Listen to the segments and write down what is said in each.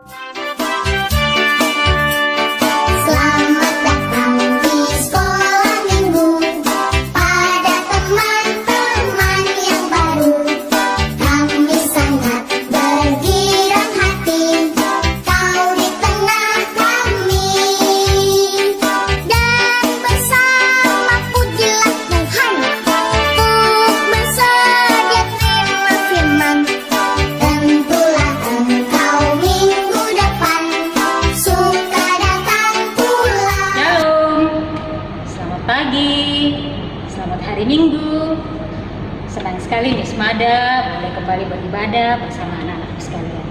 Selamat datang di sekolah minggu pada teman-teman yang baru. Kami sangat bergirang hati kau di tengah kami. Dan bersama pujilah Tuhan untuk bersedia terima firman. Tentulah engkau minggu depan suka datang pulang. Shalom, selamat pagi, selamat hari Minggu. Senang sekali Miss Mada boleh kembali beribadah bersama anak-anakku sekalian.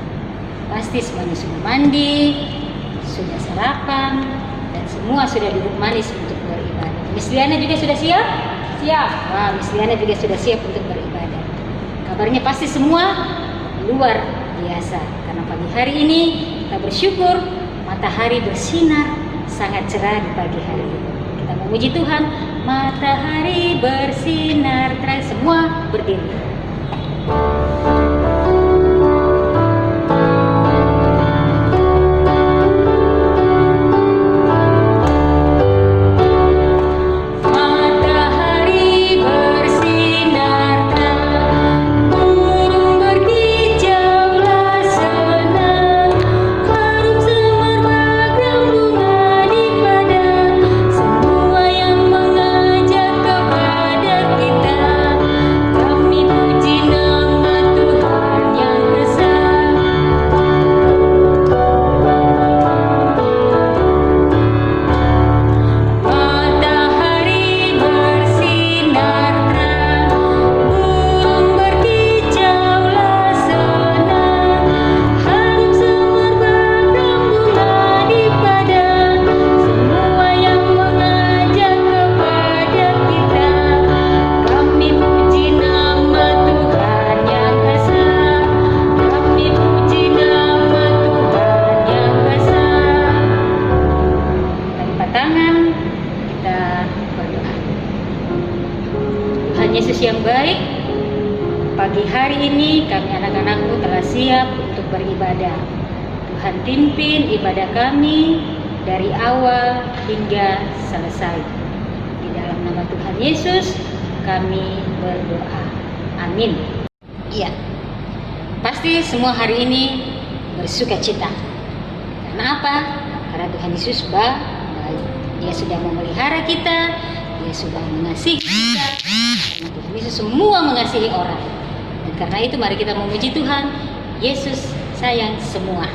Pasti semuanya sudah mandi, sudah sarapan, dan semua sudah duduk manis untuk beribadah. Miss Liana juga sudah siap? Siap. Wah, Miss Liana juga sudah siap untuk beribadah. Kabarnya pasti semua luar biasa. Karena pagi hari ini kita bersyukur matahari bersinar sangat cerah di pagi hari ini. Kita memuji Tuhan, matahari bersinar terang. Semua berdiri. Matahari bersinar terang, burung berkicaulah senang, harum semerbak bunga di padang, semua yang mengajak kepada kita. Kami puji nama Tuhan yang besar. Matahari bersinar terang, burung berkicaulah senang, harum semerbak bunga di padang, semua yang mengajak kepada kita. Kami puji nama Tuhan yang besar. Kami puji nama Tuhan yang besar. Lipat tangan, kita berdoa. Tuhan Yesus yang baik, pagi hari ini kami anak-anakmu telah siap untuk beribadah. Tuhan pimpin ibadah kami dari awal hingga selesai. Di dalam nama Tuhan Yesus kami berdoa. Amin. Iya, pasti semua hari ini bersuka cita. Karena apa? Karena Tuhan Yesus baik. Dia sudah memelihara kita, Dia sudah mengasihi kita. Karena Tuhan Yesus semua mengasihi orang. Dan karena itu mari kita memuji Tuhan. Yesus sayang semua.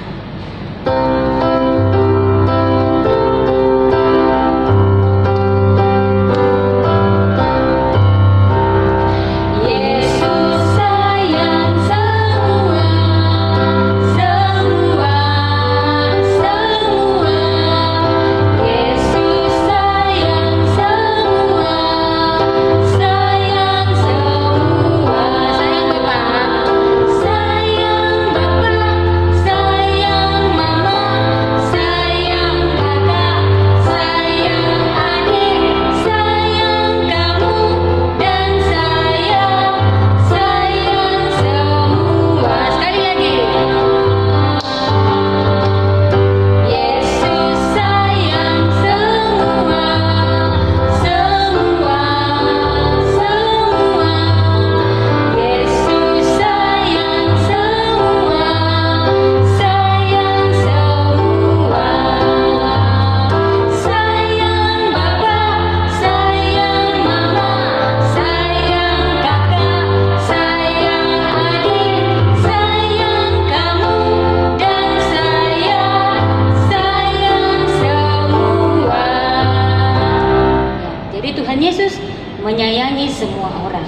Yesus sayang semua, semua, semua. Yesus sayang semua, sayang semua. Sayang Bapak, sayang Bapak, sayang Mama, sayang Kakak, sayang adik, sayang kamu, dan sayang semua. Sekali lagi. Yesus sayang semua, semua, semua. Yesus sayang semua, sayang semua. Sayang Bapak, sayang Mama, sayang Kakak, sayang adik, sayang kamu, dan sayang semua. Jadi Tuhan Yesus menyayangi semua orang.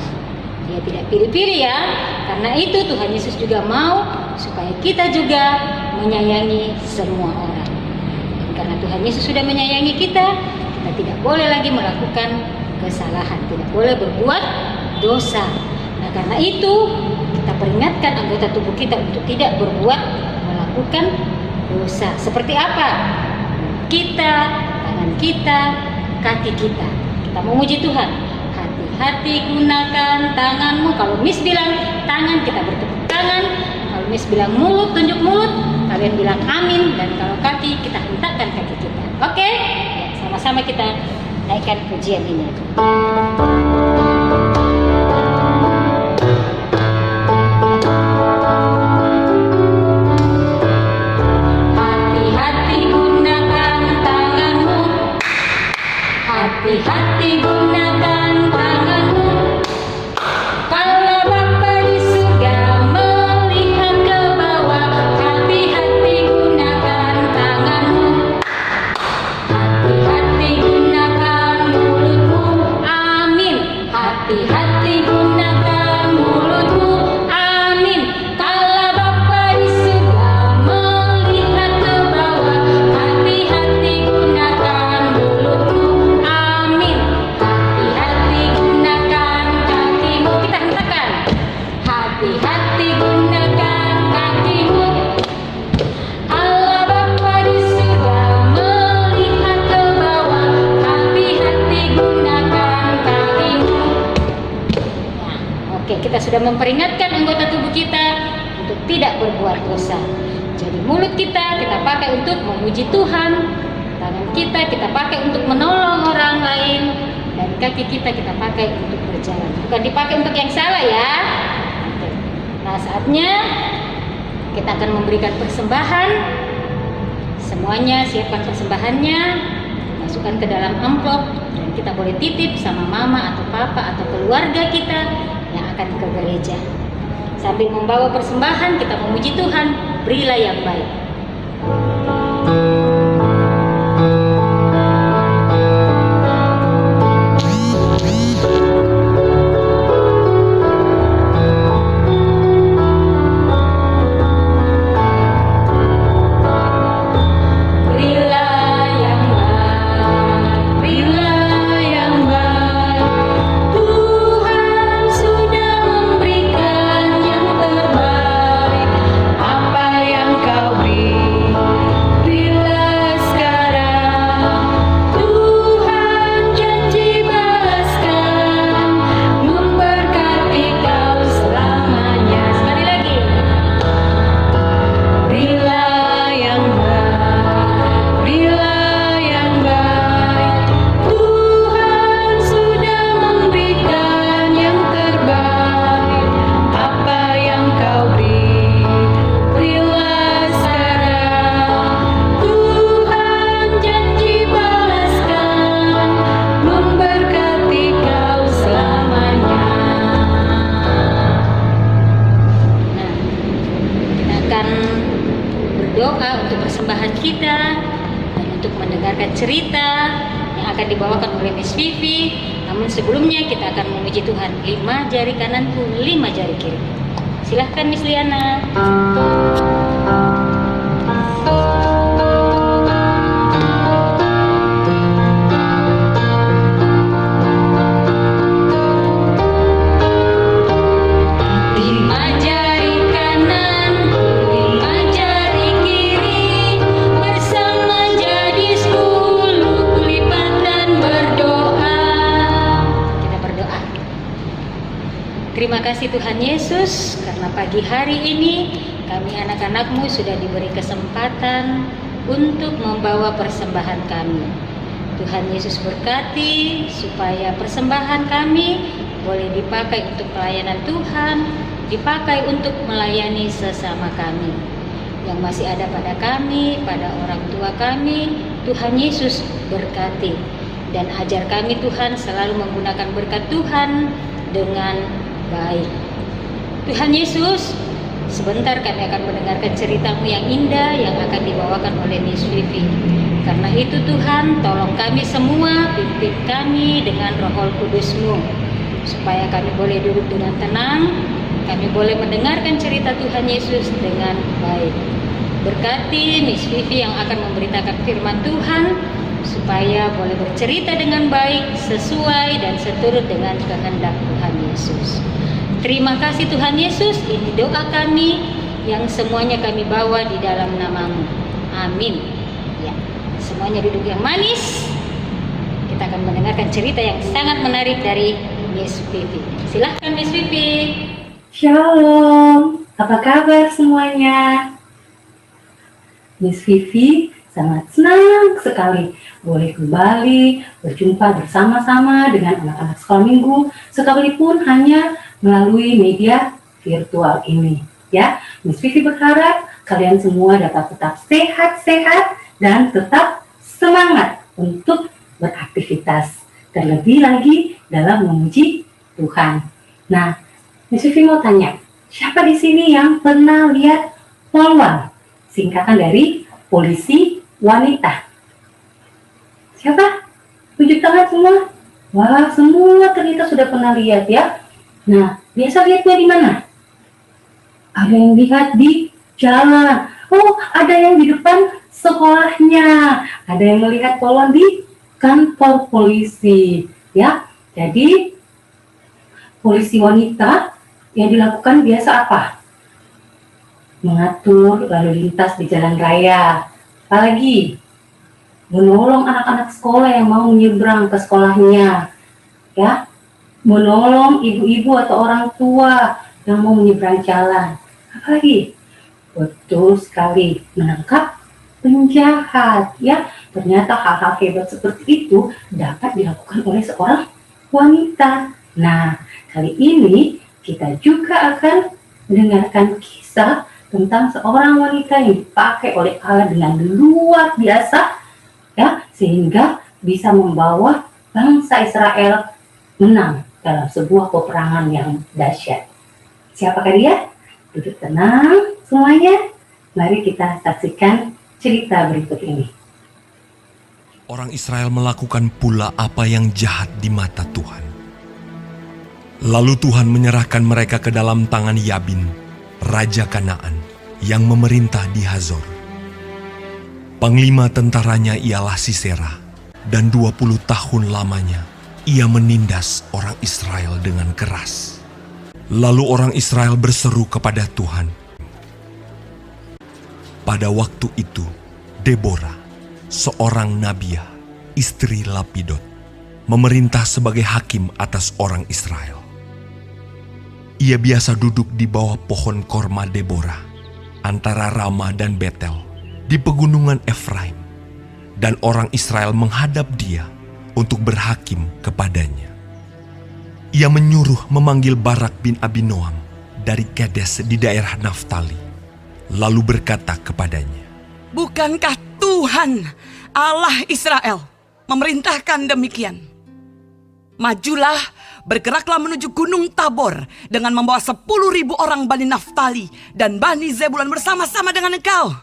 Dia tidak pilih-pilih ya. Karena itu Tuhan Yesus juga mau supaya kita juga menyayangi semua orang. Dan karena Tuhan Yesus sudah menyayangi kita, kita tidak boleh lagi melakukan kesalahan, tidak boleh berbuat dosa. Nah, karena itu kita peringatkan anggota tubuh kita untuk tidak berbuat melakukan dosa. Seperti apa? Kita, tangan kita, kaki kita. Kita memuji Tuhan. Hati-hati gunakan tanganmu. Kalau Miss bilang tangan, kita bertepuk tangan. Kalau Miss bilang mulut, tunjuk mulut, kalian bilang amin, dan kalau kaki kita hentakkan kaki kita. Oke? Ya, sama-sama kita naikkan pujian ini. Hati-hati gunakan tanganmu, hati-hati gunakan tanganmu. Kalau Bapa di surga melihat ke bawah, hati-hati gunakan tanganmu, hati-hati gunakan mulutmu. Amin. Hati-hati gunakan mulutmu. Amin. Kalau Bapa di surga melihat ke bawah, hati-hati gunakan mulutmu. Amin. Hati-hati gunakan kakimu. Kita hentakan. Hati-hati gunakan kakimu. Allah Bapa di surga melihat ke bawah, hati-hati gunakan kakimu. Nah, oke, kita sudah memperingatkan anggota tubuh kita untuk tidak berbuat dosa. Jadi mulut kita pakai untuk memuji Tuhan, tangan kita pakai untuk menolong orang lain, dan kaki kita pakai untuk berjalan. Bukan dipakai untuk yang salah ya. Oke. Nah, saatnya kita akan memberikan persembahan. Semuanya siapkan persembahannya, masukkan ke dalam amplop, dan kita boleh titip sama mama atau papa atau keluarga kita yang akan ke gereja. Sambil membawa persembahan, kita memuji Tuhan, berilah yang baik. Berdoa untuk persembahan kita dan untuk mendengarkan cerita yang akan dibawakan oleh Miss Vivi. Namun sebelumnya kita akan memuji Tuhan. 5 jari kananku, 5 jari kiri. Silahkan Miss Liana. Terima kasih Tuhan Yesus, karena pagi hari ini kami anak-anak-Mu sudah diberi kesempatan untuk membawa persembahan kami. Tuhan Yesus berkati supaya persembahan kami boleh dipakai untuk pelayanan Tuhan, dipakai untuk melayani sesama kami. Yang masih ada pada kami, pada orang tua kami, Tuhan Yesus berkati. Dan ajar kami Tuhan selalu menggunakan berkat Tuhan dengan baik. Tuhan Yesus, sebentar kami akan mendengarkan cerita-Mu yang indah yang akan dibawakan oleh Miss Vivi. Karena itu Tuhan, tolong kami semua, pimpin kami dengan Roh Kudus-Mu, supaya kami boleh duduk dengan tenang, kami boleh mendengarkan cerita Tuhan Yesus dengan baik. Berkati Miss Vivi yang akan memberitakan firman Tuhan, supaya boleh bercerita dengan baik, sesuai dan seturut dengan kehendak Tuhan Yesus. Terima kasih Tuhan Yesus, ini doa kami yang semuanya kami bawa di dalam nama-Mu. Amin. Ya, semuanya duduk yang manis. Kita akan mendengarkan cerita yang sangat menarik dari Miss Vivi. Silahkan Miss Vivi. Shalom, apa kabar semuanya? Miss Vivi sangat senang sekali boleh kembali berjumpa bersama-sama dengan anak-anak sekolah minggu, sekalipun hanya melalui media virtual ini. Ya, Miss Vivi berharap kalian semua dapat tetap sehat-sehat dan tetap semangat untuk beraktivitas, terlebih lagi dalam memuji Tuhan. Nah, Miss Vivi mau tanya, siapa di sini yang pernah lihat polwan? Singkatan dari polisi wanita. Siapa? Tunjuk tangan semua. Wah, semua ternyata sudah pernah lihat ya. Nah, biasa lihatnya di mana? Ada yang lihat di jalan. Oh, ada yang di depan sekolahnya. Ada yang melihat polwan di kantor polisi. Ya, jadi polisi wanita yang dilakukan biasa apa? Mengatur lalu lintas di jalan raya, apalagi menolong anak-anak sekolah yang mau menyeberang ke sekolahnya, ya, menolong ibu-ibu atau orang tua yang mau menyeberang jalan, apalagi betul sekali menangkap penjahat, ya. Ternyata hal-hal hebat seperti itu dapat dilakukan oleh seorang wanita. Nah, kali ini kita juga akan mendengarkan kisah tentang seorang wanita yang dipakai oleh Allah dengan luar biasa, ya, sehingga bisa membawa bangsa Israel menang dalam sebuah peperangan yang dahsyat. Siapakah dia? Duduk tenang semuanya. Mari kita saksikan cerita berikut ini. Orang Israel melakukan pula apa yang jahat di mata Tuhan. Lalu Tuhan menyerahkan mereka ke dalam tangan Yabin, Raja Kanaan, yang memerintah di Hazor. Panglima tentaranya ialah Sisera, dan 20 tahun lamanya ia menindas orang Israel dengan keras. Lalu orang Israel berseru kepada Tuhan. Pada waktu itu, Deborah, seorang nabiah, istri Lapidot, memerintah sebagai hakim atas orang Israel. Ia biasa duduk di bawah pohon korma Deborah, antara Rama dan Betel, di pegunungan Efraim, dan orang Israel menghadap dia untuk berhakim kepadanya. Ia menyuruh memanggil Barak bin Abinoam dari Kedes di daerah Naftali, lalu berkata kepadanya, "Bukankah Tuhan, Allah Israel, memerintahkan demikian? Majulah, bergeraklah menuju Gunung Tabor dengan membawa 10.000 orang Bani Naftali dan Bani Zebulun bersama-sama dengan engkau."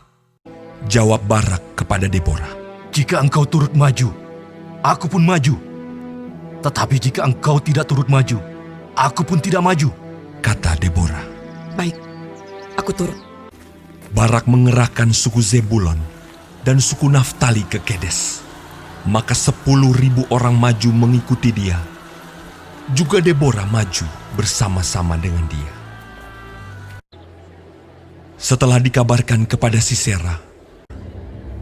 Jawab Barak kepada Deborah, "Jika engkau turut maju, aku pun maju. Tetapi jika engkau tidak turut maju, aku pun tidak maju." kata Deborah. "Baik, aku turut." Barak mengerahkan suku Zebulon dan suku Naftali ke Kedes. Maka 10.000 orang maju mengikuti dia. Juga Deborah maju bersama-sama dengan dia. Setelah dikabarkan kepada Sisera,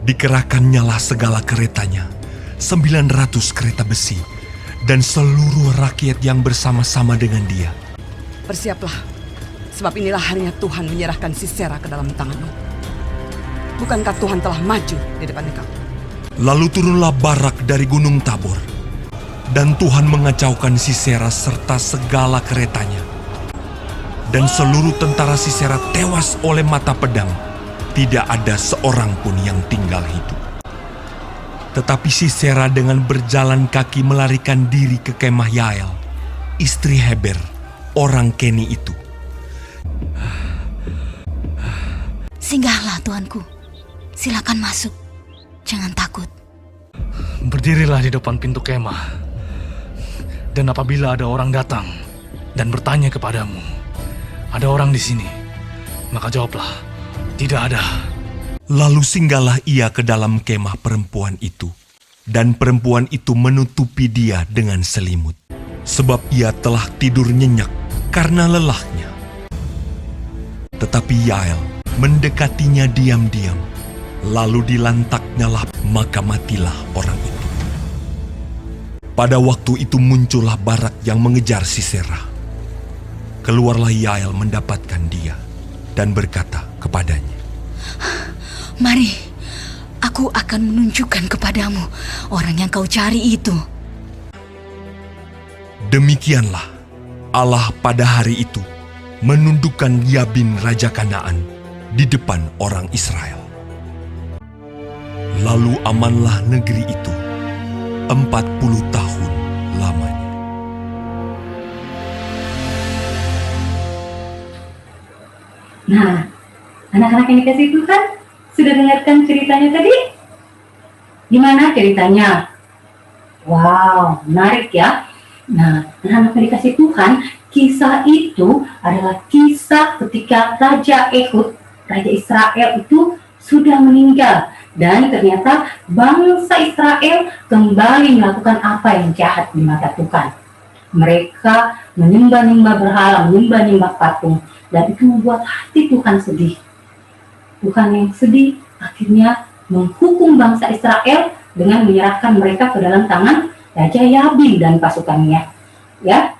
dikerahkannyalah segala keretanya, 900 kereta besi, dan seluruh rakyat yang bersama-sama dengan dia. "Bersiaplah, sebab inilah harinya Tuhan menyerahkan Sisera ke dalam tanganmu. Bukankah Tuhan telah maju di depan engkau?" Lalu turunlah Barak dari Gunung Tabor, dan Tuhan mengacaukan Sisera serta segala keretanya. Dan seluruh tentara Sisera tewas oleh mata pedang, tidak ada seorang pun yang tinggal hidup. Tetapi Sisera dengan berjalan kaki melarikan diri ke kemah Yael, istri Heber, orang Keni itu. "Singgahlah tuanku, silakan masuk, jangan takut." Berdirilah di depan pintu kemah. Dan apabila ada orang datang dan bertanya kepadamu, "Ada orang di sini?" maka jawablah, "Tidak ada." Lalu singgahlah ia ke dalam kemah perempuan itu, dan perempuan itu menutupi dia dengan selimut, sebab ia telah tidur nyenyak karena lelahnya. Tetapi Yael mendekatinya diam-diam, lalu dilantaknyalah, maka matilah orang itu. Pada waktu itu muncullah Barak yang mengejar Sisera. Keluarlah Yael mendapatkan dia dan berkata kepadanya, Mari, aku akan menunjukkan kepadamu orang yang kau cari itu. Demikianlah Allah pada hari itu menundukkan Yabin Raja Kanaan di depan orang Israel. Lalu amanlah negeri itu 40 tahun lamanya. Nah, anak-anak yang dikasih Tuhan, sudah dengarkan ceritanya tadi? Gimana ceritanya? Wow, menarik ya. Nah, anak-anak yang dikasih Tuhan, kisah itu adalah kisah ketika Raja Ehud, Raja Israel itu sudah meninggal. Dan ternyata bangsa Israel kembali melakukan apa yang jahat di mata Tuhan. Mereka menyembah-nyembah berhala, menyembah-nyembah patung. Dan itu membuat hati Tuhan sedih. Tuhan yang sedih akhirnya menghukum bangsa Israel dengan menyerahkan mereka ke dalam tangan Raja Yabin dan pasukannya. Ya,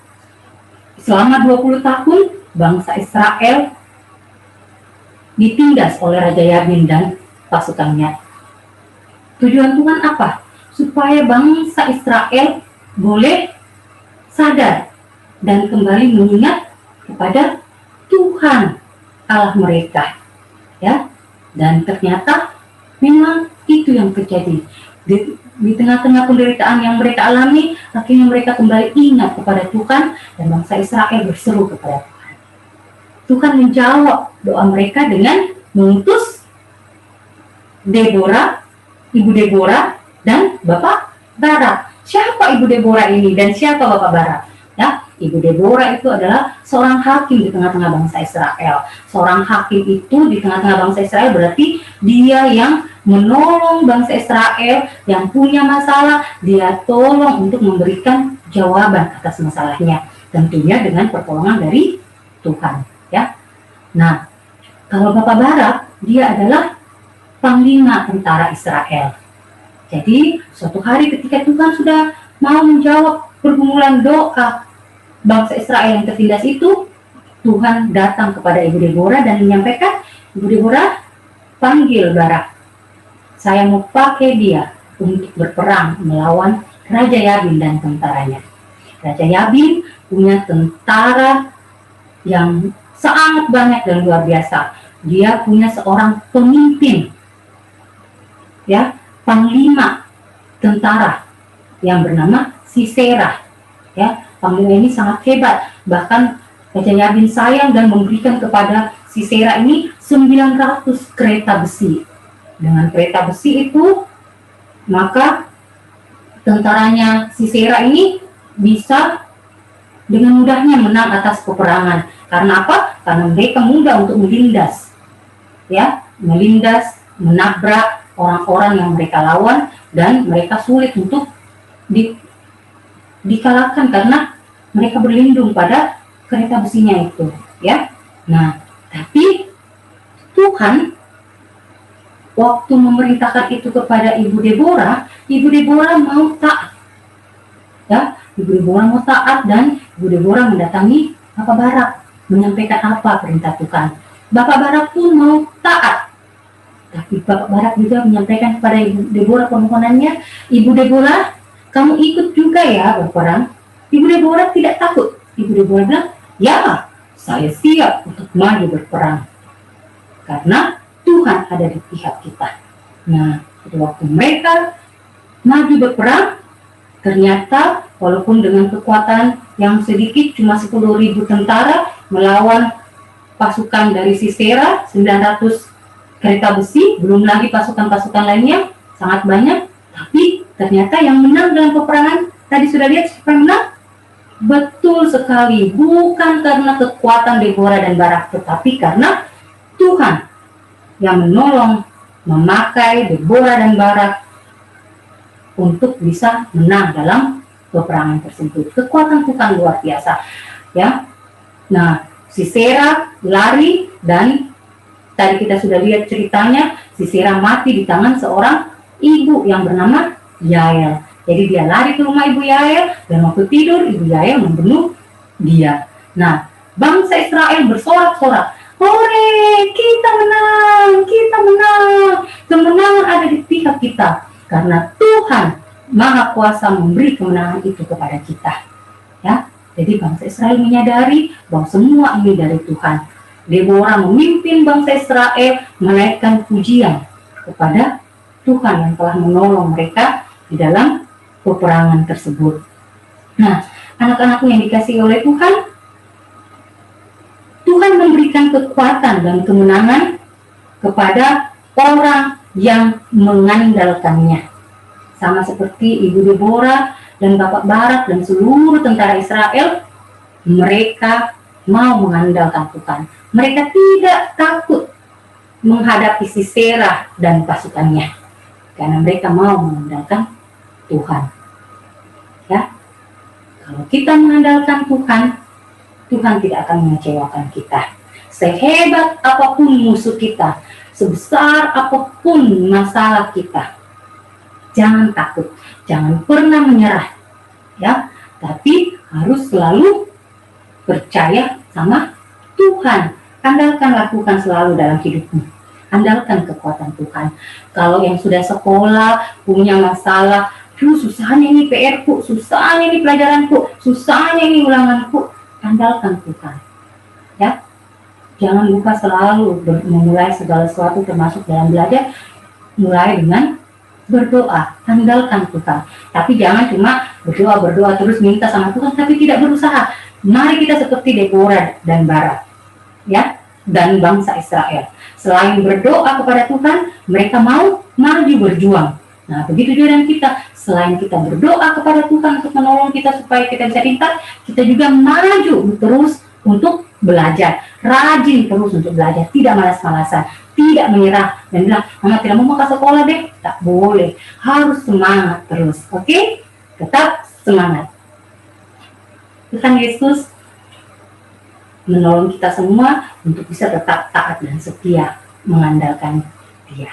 selama 20 tahun bangsa Israel ditindas oleh Raja Yabin dan pasukannya. Tujuan Tuhan apa? Supaya bangsa Israel boleh sadar dan kembali mengingat kepada Tuhan Allah mereka. Ya, dan ternyata memang itu yang terjadi. Di tengah-tengah penderitaan yang mereka alami, akhirnya mereka kembali ingat kepada Tuhan dan bangsa Israel berseru kepada Tuhan. Tuhan menjawab doa mereka dengan mengutus Deborah, Ibu Deborah dan Bapak Barak. Siapa Ibu Deborah ini dan siapa Bapak Barak? Ya, Ibu Deborah itu adalah seorang hakim di tengah-tengah bangsa Israel. Seorang hakim itu di tengah-tengah bangsa Israel berarti dia yang menolong bangsa Israel yang punya masalah, dia tolong untuk memberikan jawaban atas masalahnya. Tentunya dengan pertolongan dari Tuhan. Ya. Nah, kalau Bapak Barak, dia adalah panglima tentara Israel. Jadi, suatu hari ketika Tuhan sudah mau menjawab pergumulan doa bangsa Israel yang tertindas itu, Tuhan datang kepada Ibu Deborah dan menyampaikan, Ibu Deborah, panggil Barak. Saya mau pakai dia untuk berperang melawan Raja Yabin dan tentaranya. Raja Yabin punya tentara yang sangat banyak dan luar biasa. Dia punya seorang pemimpin, ya, panglima tentara yang bernama Sisera. Ya, panglima ini sangat hebat. Bahkan Raja Yabin sayang dan memberikan kepada Sisera ini 900 kereta besi. Dengan kereta besi itu, maka tentaranya Sisera ini bisa dengan mudahnya menang atas peperangan. Karena apa? Karena mereka mudah untuk melindas, ya, melindas, menabrak orang-orang yang mereka lawan, dan mereka sulit untuk dikalahkan karena mereka berlindung pada kereta besinya itu, ya. Nah, tapi Tuhan waktu memerintahkan itu kepada Ibu Deborah mau taat. Ya, Ibu Deborah mau taat dan Ibu Deborah mendatangi Bapak Barak menyampaikan apa perintah Tuhan. Bapak Barak pun mau taat. Tapi Bapak Barak juga menyampaikan kepada Ibu Deborah permohonannya, Ibu Deborah, kamu ikut juga ya berperang. Ibu Deborah tidak takut. Ibu Deborah bilang, ya, saya siap untuk maju berperang. Karena Tuhan ada di pihak kita. Nah, pada waktu mereka maju berperang, ternyata walaupun dengan kekuatan yang sedikit, cuma 10.000 tentara melawan pasukan dari Sisera, 900 kereta besi, belum lagi pasukan-pasukan lainnya, sangat banyak. Tapi ternyata yang menang dalam peperangan, tadi sudah lihat siapa yang menang? Betul sekali, bukan karena kekuatan Deborah dan Barak, tetapi karena Tuhan yang menolong, memakai Deborah dan Barak untuk bisa menang dalam peperangan tersebut. Kekuatan Tuhan luar biasa, ya. Nah, Sisera lari dan tadi kita sudah lihat ceritanya, Sisera mati di tangan seorang ibu yang bernama Yael. Jadi dia lari ke rumah Ibu Yael dan waktu tidur Ibu Yael membunuh dia. Nah, bangsa Israel bersorak-sorak, Hore, kita menang, kita menang. Kemenangan ada di pihak kita karena Tuhan Maha Kuasa memberi kemenangan itu kepada kita. Ya, jadi bangsa Israel menyadari bahwa semua ini dari Tuhan. Deborah memimpin bangsa Israel menaikkan pujian kepada Tuhan yang telah menolong mereka di dalam peperangan tersebut. Nah, anak-anakku yang dikasihi oleh Tuhan, Tuhan memberikan kekuatan dan kemenangan kepada orang yang mengandalkannya. Sama seperti Ibu Deborah dan Bapak Barak dan seluruh tentara Israel, mereka mau mengandalkan Tuhan. Mereka tidak takut menghadapi Sisera dan pasukannya, karena mereka mau mengandalkan Tuhan. Ya, kalau kita mengandalkan Tuhan, Tuhan tidak akan mengecewakan kita. Sehebat apapun musuh kita, sebesar apapun masalah kita, jangan takut, jangan pernah menyerah, ya. Tapi harus selalu percaya sama Tuhan. Andalkan, lakukan selalu dalam hidupmu. Andalkan kekuatan Tuhan. Kalau yang sudah sekolah punya masalah, susahnya ini PR-ku, susahnya ini pelajaranku, susahnya ini ulanganku, andalkan Tuhan. Ya, jangan lupa selalu memulai segala sesuatu termasuk dalam belajar, mulai dengan berdoa, andalkan Tuhan. Tapi jangan cuma berdoa terus minta sama Tuhan, tapi tidak berusaha. Mari kita seperti Deborah dan Barak, ya, dan bangsa Israel. Selain berdoa kepada Tuhan, mereka mau maju berjuang. Nah, begitu juga dengan kita. Selain kita berdoa kepada Tuhan untuk menolong kita supaya kita bisa pintar, kita juga maju terus untuk belajar. Rajin terus untuk belajar, tidak malas-malasan, tidak menyerah dan bilang, "Mama tidak mau ke sekolah deh." Tak boleh, harus semangat terus. Oke? Tetap semangat. Tuhan Yesus menolong kita semua untuk bisa tetap taat dan setia mengandalkan Dia.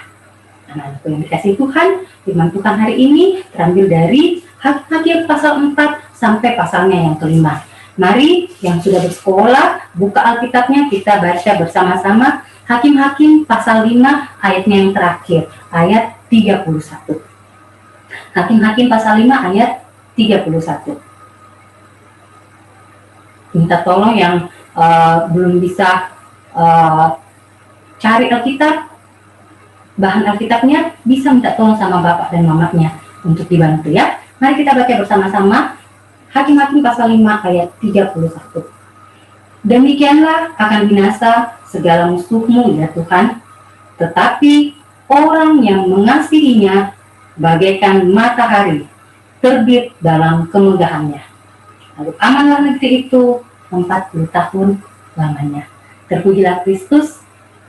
Anak-anakku yang dikasihi Tuhan, firman Tuhan hari ini terambil dari Hakim pasal 4 sampai pasalnya yang kelima. Mari yang sudah bersekolah, buka Alkitabnya, kita baca bersama-sama Hakim-Hakim pasal 5 ayatnya yang terakhir, ayat 31. Hakim-Hakim pasal 5 ayat 31. Minta tolong yang belum bisa cari Alkitab, bahan Alkitabnya, bisa minta tolong sama bapak dan mamanya untuk dibantu ya. Mari kita baca bersama-sama Hakim-Hakim pasal 5 ayat 31. Demikianlah akan binasa segala musuhmu ya Tuhan, tetapi orang yang mengasihinya bagaikan matahari terbit dalam kemegahannya. Lalu amanlah negeri itu 40 tahun lamanya. Terpujilah Kristus.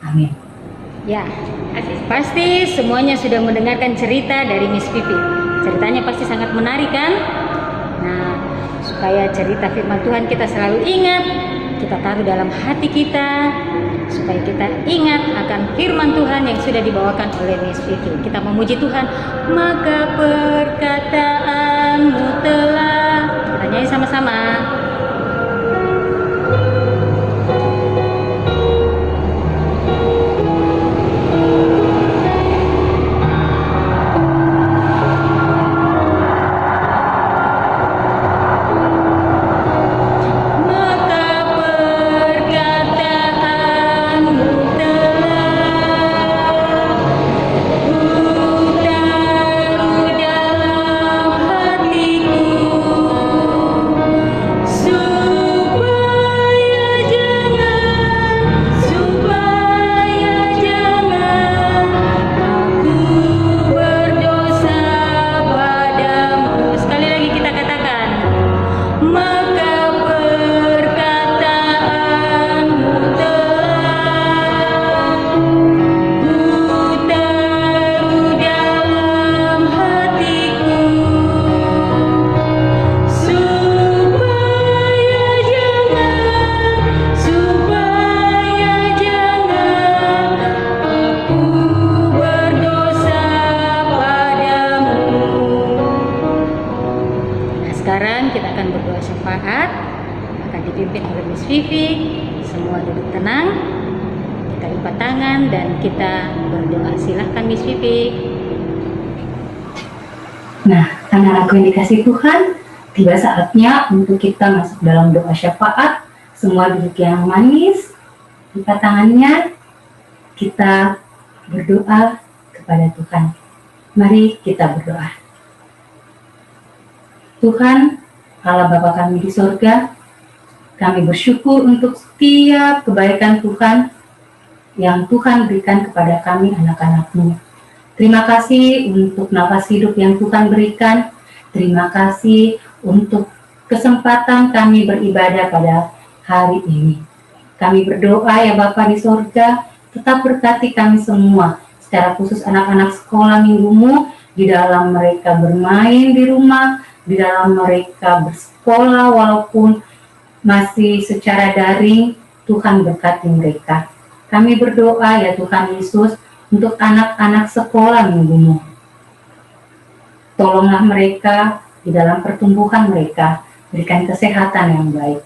Amin. Ya, pasti semuanya sudah mendengarkan cerita dari Miss Pipi. Ceritanya pasti sangat menarik kan? Nah, supaya cerita firman Tuhan kita selalu ingat, kita taruh dalam hati kita, supaya kita ingat akan firman Tuhan yang sudah dibawakan oleh Miss Pipi. Kita memuji Tuhan, maka perkataanmu telah, kita nyanyi sama-sama. Sekarang kita akan berdoa syafaat, akan dipimpin oleh Miss Vivi. Semua duduk tenang. kita lipat tangan dan kita berdoa. Silahkan Miss Vivi. Nah, anak-anakku yang dikasih Tuhan, tiba saatnya untuk kita masuk dalam doa syafaat. Semua duduk yang manis, lipat tangannya, kita berdoa kepada Tuhan. Mari kita berdoa. Tuhan, Allah Bapa kami di surga, kami bersyukur untuk setiap kebaikan Tuhan yang Tuhan berikan kepada kami anak-anak-Mu. Terima kasih untuk nafas hidup yang Tuhan berikan. Terima kasih untuk kesempatan kami beribadah pada hari ini. Kami berdoa ya Bapa di surga, tetap berkati kami semua, secara khusus anak-anak sekolah minggumu, di dalam mereka bermain di rumah, di dalam mereka bersekolah walaupun masih secara daring. Tuhan berkati mereka. Kami berdoa ya Tuhan Yesus untuk anak-anak sekolah minggumu. Tolonglah mereka di dalam pertumbuhan mereka, berikan kesehatan yang baik.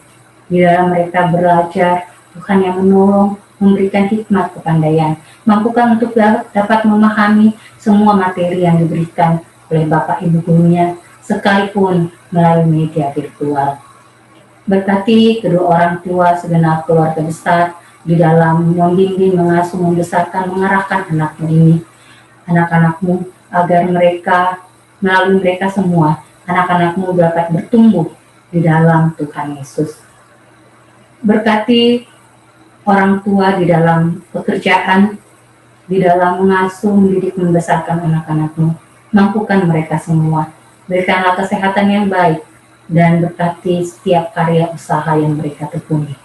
Di dalam mereka belajar, Tuhan yang menolong, memberikan hikmat kepandaian, mampukan untuk dapat memahami semua materi yang diberikan oleh Bapak Ibu gurunya, sekalipun melalui media virtual. Berkati kedua orang tua segenap keluarga besar di dalam membimbing, mengasuh, membesarkan, mengarahkan anakmu ini, anak-anakmu, agar mereka, melalui mereka semua, anak-anakmu dapat bertumbuh di dalam Tuhan Yesus. Berkati orang tua di dalam pekerjaan, di dalam mengasuh, mendidik, membesarkan anak-anakmu, mampukan mereka semua, berikanlah kesehatan yang baik, dan berkati setiap karya usaha yang mereka tekuni.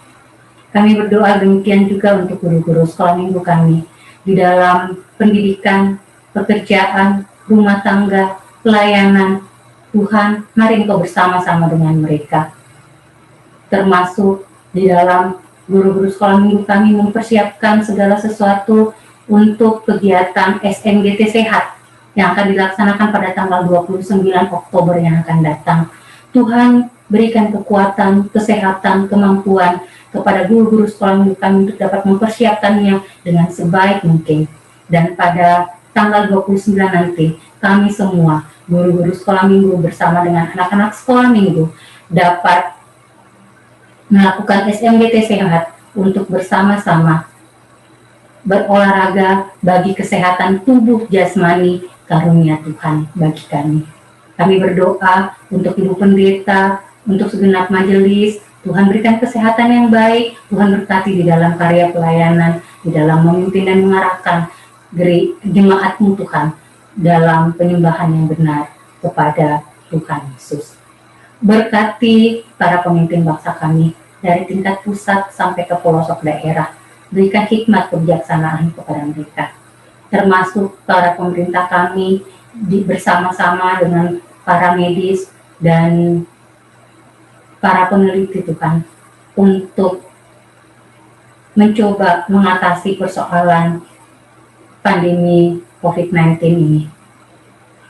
Kami berdoa demikian juga untuk guru-guru sekolah minggu kami, di dalam pendidikan, pekerjaan, rumah tangga, pelayanan. Tuhan, mari Engkau bersama-sama dengan mereka. Termasuk di dalam guru-guru sekolah minggu kami mempersiapkan segala sesuatu untuk kegiatan SMGT Sehat yang akan dilaksanakan pada tanggal 29 Oktober yang akan datang. Tuhan, berikan kekuatan, kesehatan, kemampuan kepada guru-guru sekolah minggu kami untuk dapat mempersiapkannya dengan sebaik mungkin. Dan pada tanggal 29 nanti, kami semua, guru-guru sekolah minggu bersama dengan anak-anak sekolah minggu, dapat melakukan SMGT Sehat untuk bersama-sama berolahraga bagi kesehatan tubuh jasmani, karunia Tuhan bagi kami. Kami berdoa untuk Ibu Pendeta, untuk segenap majelis. Tuhan berikan kesehatan yang baik, Tuhan berkati di dalam karya pelayanan, di dalam memimpin dan mengarahkan jemaat-Mu Tuhan, dalam penyembahan yang benar kepada Tuhan Yesus. Berkati para pemimpin bangsa kami, dari tingkat pusat sampai ke pelosok daerah, berikan hikmat kebijaksanaan kepada mereka, termasuk para pemerintah kami, bersama-sama dengan para medis dan para peneliti Tuhan, untuk mencoba mengatasi persoalan pandemi COVID-19 ini.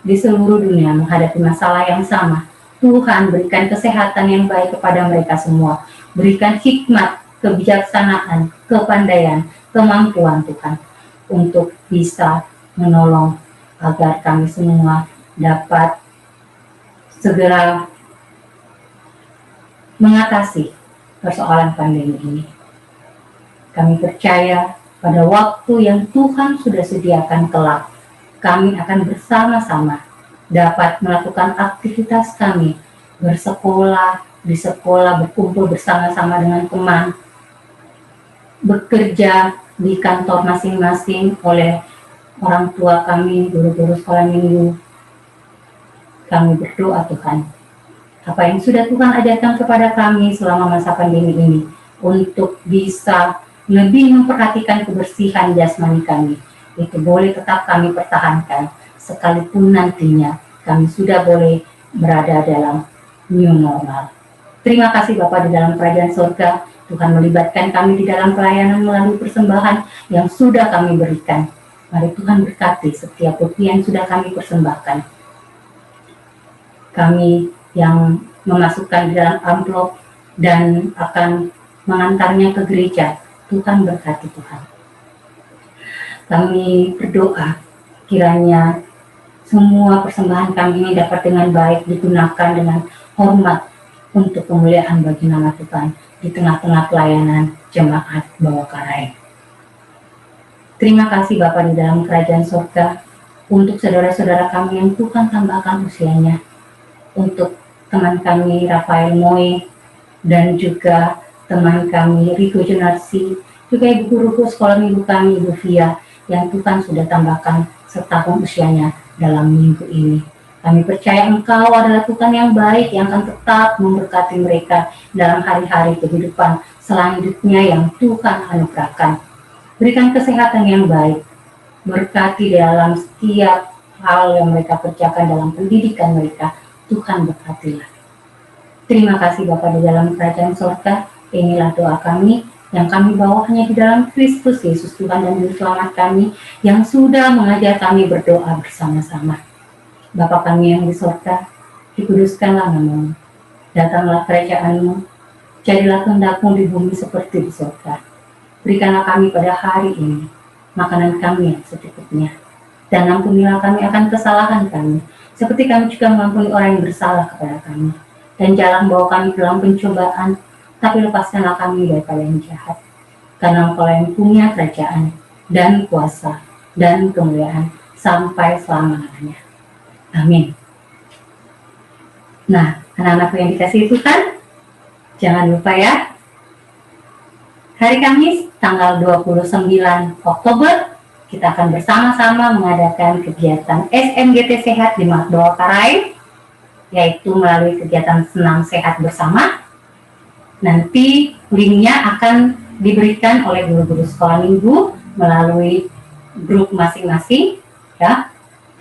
Di seluruh dunia menghadapi masalah yang sama, Tuhan berikan kesehatan yang baik kepada mereka semua, berikan hikmat, kebijaksanaan, kepandaian, kemampuan Tuhan, untuk bisa menolong agar kami semua dapat segera mengatasi persoalan pandemi ini. Kami percaya pada waktu yang Tuhan sudah sediakan kelak, kami akan bersama-sama dapat melakukan aktivitas kami, bersekolah, di sekolah, berkumpul bersama-sama dengan teman, bekerja di kantor masing-masing oleh orang tua kami, guru-guru sekolah minggu. Kami berdoa Tuhan, apa yang sudah Tuhan ajarkan kepada kami selama masa pandemi ini, untuk bisa lebih memperhatikan kebersihan jasmani kami, itu boleh tetap kami pertahankan, sekalipun nantinya kami sudah boleh berada dalam new normal. Terima kasih Bapa di dalam kerajaan surga, Tuhan melibatkan kami di dalam pelayanan melalui persembahan yang sudah kami berikan. Mari Tuhan berkati setiap rupiah yang sudah kami persembahkan. Kami yang memasukkan di dalam amplop dan akan mengantarnya ke gereja, Tuhan berkati Tuhan. kami berdoa kiranya semua persembahan kami ini dapat dengan baik digunakan dengan hormat untuk kemuliaan bagi nama Tuhan di tengah-tengah pelayanan jemaat Bawakarai. Terima kasih Bapa di dalam kerajaan surga untuk saudara-saudara kami yang Tuhan tambahkan usianya, untuk teman kami Rafael Moe dan juga teman kami Rico Junarsi, juga ibu guru sekolah minggu kami Ibu Via yang Tuhan sudah tambahkan setahun usianya dalam minggu ini. Kami percaya Engkau adalah Tuhan yang baik yang akan tetap memberkati mereka dalam hari-hari kehidupan selanjutnya yang Tuhan anugerahkan. Berikan kesehatan yang baik, berkati dalam setiap hal yang mereka kerjakan dalam pendidikan mereka. Tuhan berkatilah. Terima kasih Bapa di dalam kerajaan surga. Inilah doa kami yang kami bawa hanya di dalam Kristus Yesus Tuhan dan Juru Selamat kami yang sudah mengajar kami berdoa bersama-sama. Bapa kami yang di surga, dikuduskanlah namamu. Datanglah kerajaan-Mu, jadilah kehendak-Mu di bumi seperti di surga. Berikanlah kami pada hari ini makanan kami yang secukupnya, dan ampunilah kami akan kesalahan kami, seperti kami juga mengampuni orang yang bersalah kepada kami. Dan jangan bawa kami dalam pencobaan, tapi lepaskanlah kami daripada yang jahat. Karena Engkau yang punya kerajaan, dan kuasa, dan kemuliaan, sampai selama-lamanya. Amin. Nah, anak-anakku yang dikasihi Tuhan, jangan lupa ya, hari Kamis tanggal 29 Oktober kita akan bersama-sama mengadakan kegiatan SMGT Sehat di Bawakarai, yaitu melalui kegiatan senam sehat bersama. Nanti linknya akan diberikan oleh guru-guru sekolah minggu melalui grup masing-masing ya.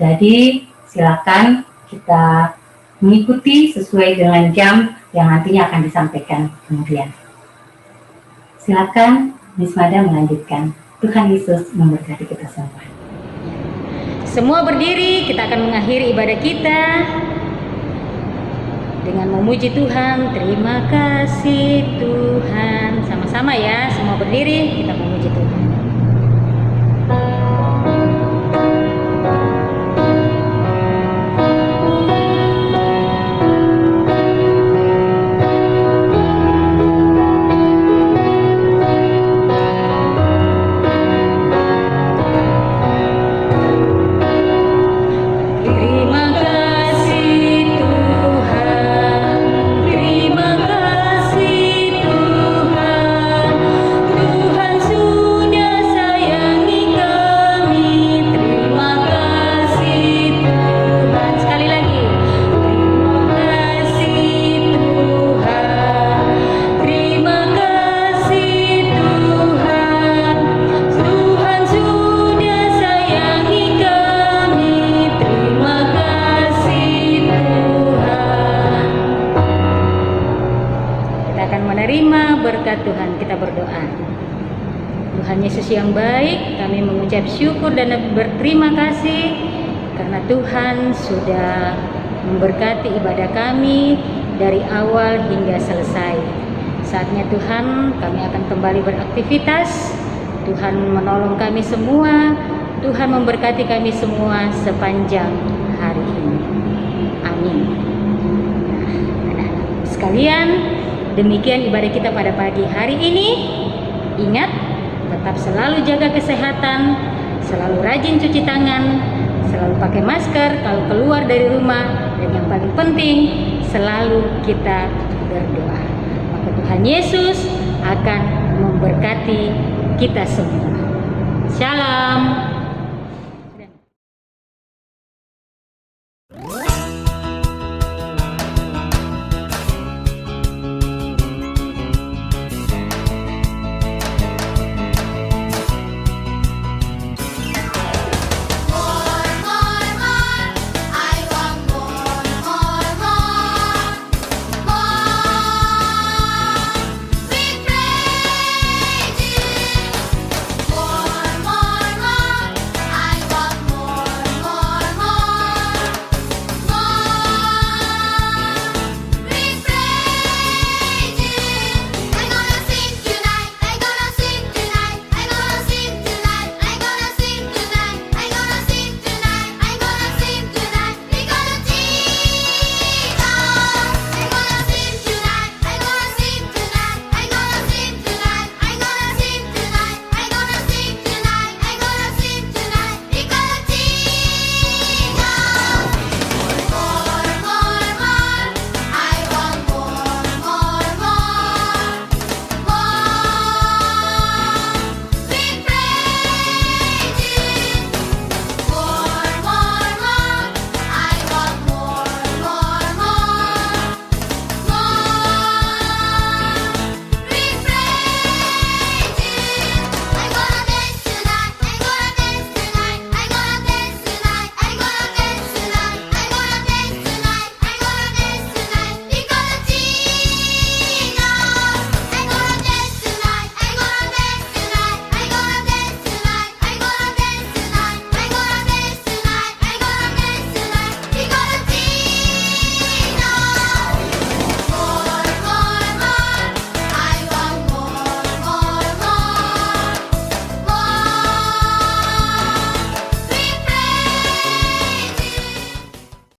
Jadi silakan kita mengikuti sesuai dengan jam yang nantinya akan disampaikan kemudian. Silakan Miss Mada melanjutkan. Tuhan Yesus memberkati kita semua. Semua berdiri, kita akan mengakhiri ibadah kita dengan memuji Tuhan. Terima kasih Tuhan. Sama-sama ya, semua berdiri, kita memuji Tuhan. Berkat Tuhan, kita berdoa. Tuhan Yesus yang baik, kami mengucap syukur dan berterima kasih karena Tuhan sudah memberkati ibadah kami dari awal hingga selesai. Saatnya Tuhan, kami akan kembali beraktivitas. Tuhan menolong kami semua, Tuhan memberkati kami semua sepanjang hari ini. Amin. Nah, anak-anak sekalian, demikian ibadah kita pada pagi hari ini. Ingat, tetap selalu jaga kesehatan, selalu rajin cuci tangan, selalu pakai masker kalau keluar dari rumah, dan yang paling penting, selalu kita berdoa. Maka Tuhan Yesus akan memberkati kita semua. Shalom.